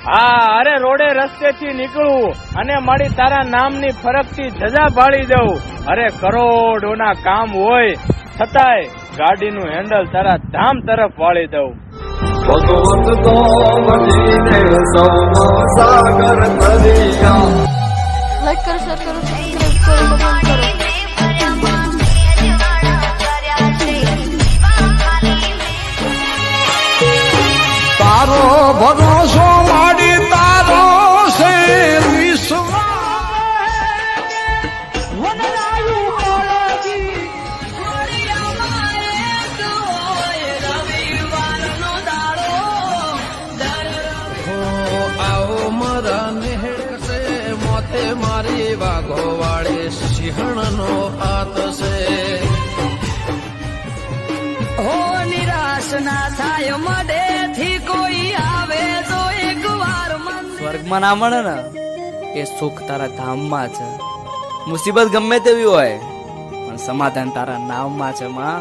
હા, અરે રોડે રસ્તેથી નીકળું અને મારી તારા નામની ફરકથી ધજા ભાળી દઉં. અરે કરોડોના કામ હોય છતાંય ગાડીનું હેન્ડલ તારા ધામ તરફ વાળી દઉં. ભગવત તો મજીને સૌનો સાગર તરિયા. લાઈક કરો, શેર કરો, સબસ્ક્રાઇબ કરો, કમેન્ટ કરો. તારો ભરોસો માડી તારો છે વિશ્વાસ. આવો મારા નેહડ કસે મોતે મારી વાઘો વાળે સિંહણનો હાથ છે. હો નિરાશ ના થાય મડેથી કોઈ આવે તો એકવાર મન સ્વર્ગમાં ના મળે ને એ સુખ તારા ધામમાં છે. મુસીબત ગમે તેવી હોય પણ સમાધાન તારા નામમાં છે માં.